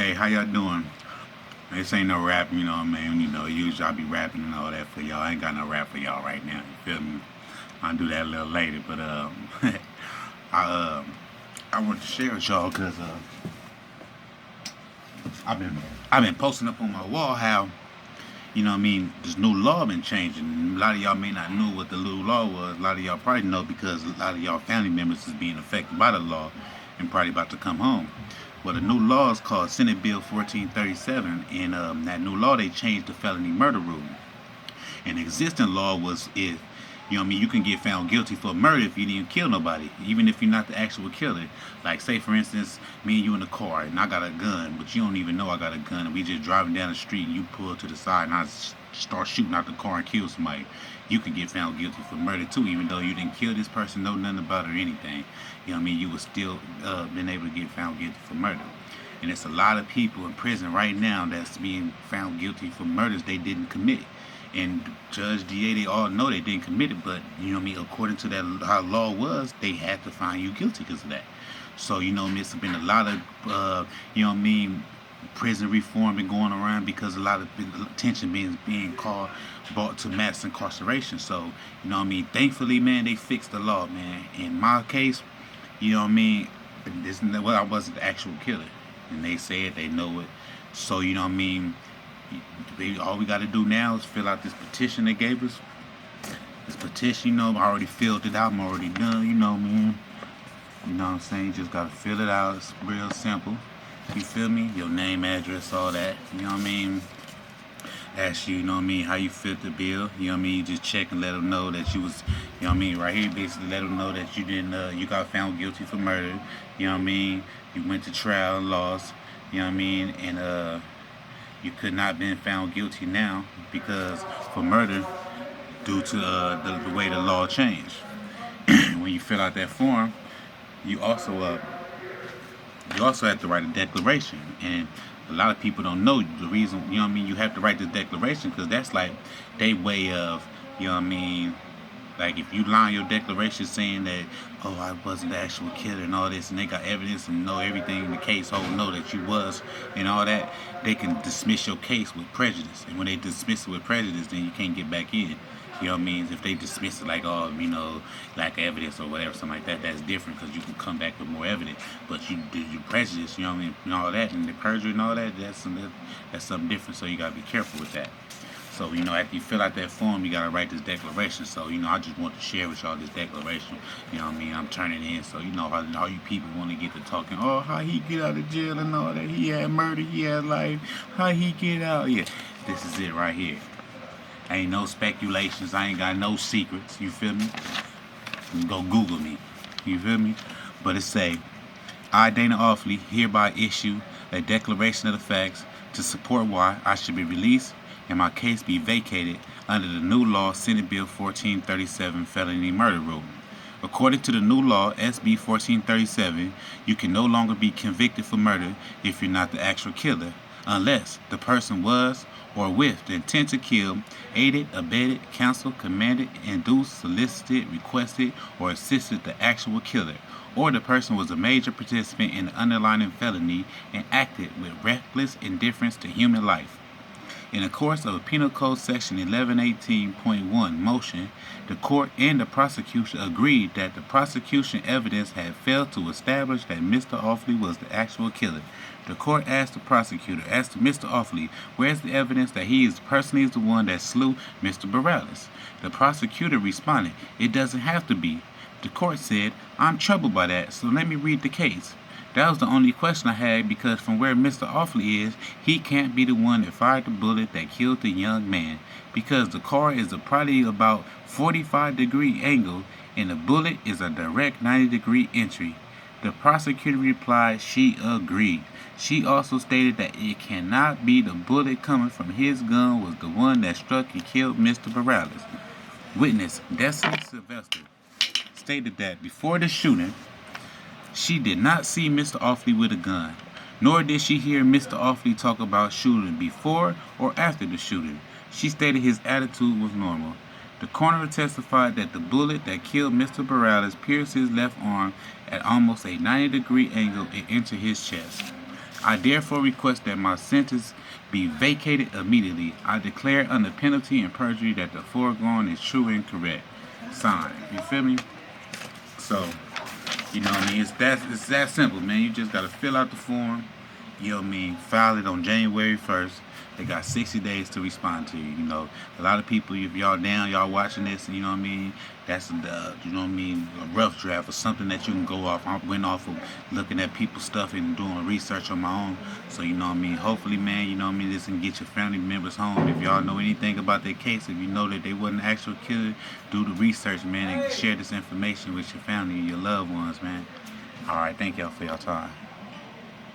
Hey, how y'all doing? This ain't no rap, you know what I mean? Usually I be rapping and all that for y'all. I ain't got no rap for y'all right now. You feel me? I'll do that a little later, but I I want to share with y'all because I've been posting up on my wall how this new law been changing. A lot of y'all may not know what the new law was. A lot of y'all probably know because a lot of y'all family members is being affected by the law and probably about to come home. Well, the new law is called Senate Bill 1437, and that new law they changed the felony murder rule. And the existing law was if you can get found guilty for murder if you didn't kill nobody, even if you're not the actual killer. Like, say for instance, me and you in the car, and I got a gun, but you don't even know I got a gun, and we just driving down the street, and you pull to the side, and I start shooting out the car and kill somebody. You can get found guilty for murder too, even though you didn't kill this person, know nothing about it or anything. You would still been able to get found guilty for murder. And it's a lot of people in prison right now that's being found guilty for murders they didn't commit. And Judge, DA, they all know they didn't commit it, but according to that how law was, they had to find you guilty because of that. So it's been a lot of prison reform been going around because a lot of attention being brought to mass incarceration. So thankfully, man, they fixed the law, man. In my case, I wasn't the actual killer, and they said they know it. So all we got to do now is fill out this petition they gave us. This petition, I already filled it out. I'm already done, man. You know what I'm saying? You just got to fill it out. It's real simple. You feel me? Your name, address, all that. Ask you, how you fit the bill. You just check and let them know that you was, right here, basically let them know that you didn't, you got found guilty for murder. You went to trial and lost. And, you could not been found guilty now because for murder due to the way the law changed. When you fill out that form, you also have to write a declaration, and a lot of people don't know the reason. You have to write this declaration because that's like they way of like if you line your declaration saying that, oh, I wasn't the actual killer and all this, and they got evidence and know everything in the case, know that you was and all that, they can dismiss your case with prejudice. And when they dismiss it with prejudice, then you can't get back in. If they dismiss it like, oh, lack of evidence or whatever, something like that, that's different because you can come back with more evidence. But you prejudice, and all that, and the perjury and all that, that's something different. So you gotta be careful with that. So, after you fill out that form, you got to write this declaration. So, I just want to share with y'all this declaration. I'm turning in. So, all you people want to get to talking, oh, how he get out of jail and all that. He had murder, he had life. How he get out? Yeah, this is it right here. Ain't no speculations. I ain't got no secrets. You feel me? You go Google me. You feel me? But it say, I, Dana Awfully, hereby issue a declaration of the facts to support why I should be released and my case be vacated under the new law, Senate Bill 1437, felony murder rule. According to the new law, SB 1437, you can no longer be convicted for murder if you're not the actual killer, unless the person was or with the intent to kill, aided, abetted, counseled, commanded, induced, solicited, requested, or assisted the actual killer, or the person was a major participant in the underlying felony and acted with reckless indifference to human life. In the course of a Penal Code Section 1118.1 motion, the court and the prosecution agreed that the prosecution evidence had failed to establish that Mr. Awfully was the actual killer. The court asked the prosecutor, Mr. Awfully, where's the evidence that he is personally the one that slew Mr. Morales? The prosecutor responded, it doesn't have to be. The court said, I'm troubled by that, so let me read the case. That was the only question I had because from where Mr. Awfully is, he can't be the one that fired the bullet that killed the young man because the car is probably about 45-degree angle and the bullet is a direct 90-degree entry. The prosecutor replied she agreed. She also stated that it cannot be the bullet coming from his gun was the one that struck and killed Mr. Morales. Witness Destiny Sylvester stated that before the shooting, she did not see Mr. Awfully with a gun, nor did she hear Mr. Awfully talk about shooting before or after the shooting. She stated his attitude was normal. The coroner testified that the bullet that killed Mr. Morales pierced his left arm at almost a 90-degree angle and entered his chest. I therefore request that my sentence be vacated immediately. I declare under penalty and perjury that the foregoing is true and correct. Signed. You feel me? So, you know what I mean? It's that simple, man. You just gotta fill out the form. You know what I mean? File it on January 1st. They got 60 days to respond to you. You know, a lot of people, if y'all down, y'all watching this, you know what I mean? That's the, you know what I mean, a rough draft or something that you can go off. I went off of looking at people's stuff and doing research on my own. So, you know what I mean? Hopefully, man, you know what I mean, this can get your family members home. If y'all know anything about their case, if you know that they wasn't actual killer, do the research, man, and share this information with your family and your loved ones, man. All right, thank y'all for your time.